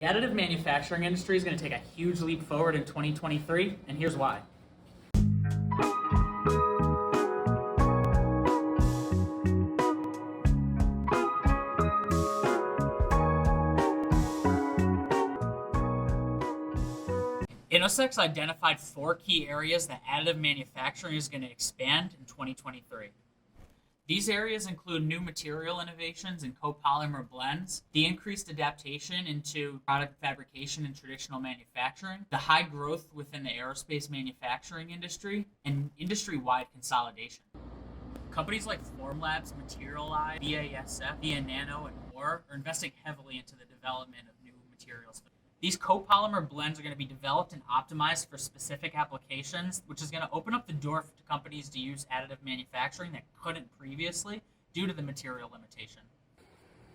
The additive manufacturing industry is going to take a huge leap forward in 2023, and here's why. Innosek's identified 4 key areas that additive manufacturing is going to expand in 2023. These areas include new material innovations and copolymer blends, the increased adaptation into product fabrication and traditional manufacturing, the high growth within the aerospace manufacturing industry, and industry-wide consolidation. Companies like Formlabs, Materialise, BASF, Via Nano, and more are investing heavily into the development of new materials. These copolymer blends are going to be developed and optimized for specific applications, which is going to open up the door to companies to use additive manufacturing that couldn't previously due to the material limitation.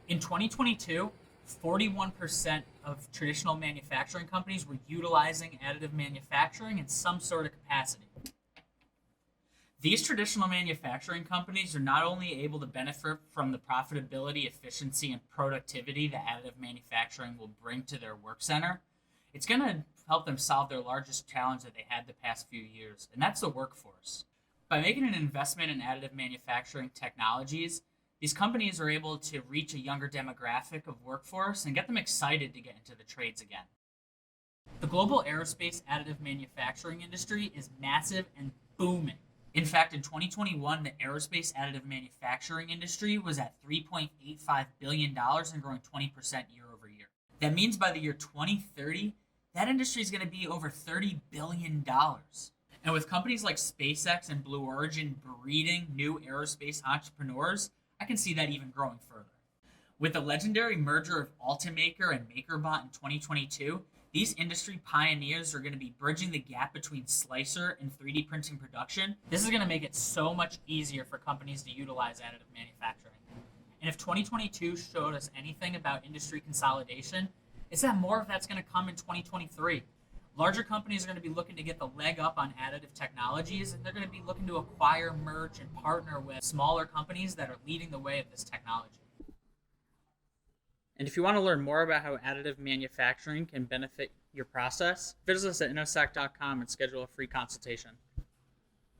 In 2022, 41% of traditional manufacturing companies were utilizing additive manufacturing in some sort of capacity. These traditional manufacturing companies are not only able to benefit from the profitability, efficiency, and productivity that additive manufacturing will bring to their work center, it's going to help them solve their largest challenge that they had the past few years, and that's the workforce. By making an investment in additive manufacturing technologies, these companies are able to reach a younger demographic of workforce and get them excited to get into the trades again. The global aerospace additive manufacturing industry is massive and booming. In fact, in 2021, the aerospace additive manufacturing industry was at $3.85 billion and growing 20% year over year. That means by the year 2030, that industry is going to be over $30 billion. And with companies like SpaceX and Blue Origin breeding new aerospace entrepreneurs, I can see that even growing further. With the legendary merger of Ultimaker and MakerBot in 2022, these industry pioneers are going to be bridging the gap between slicer and 3D printing production. This is going to make it so much easier for companies to utilize additive manufacturing. And if 2022 showed us anything about industry consolidation, it's that more of that's going to come in 2023. Larger companies are going to be looking to get the leg up on additive technologies, and they're going to be looking to acquire, merge, and partner with smaller companies that are leading the way of this technology. And if you want to learn more about how additive manufacturing can benefit your process, visit us at innosek.com and schedule a free consultation.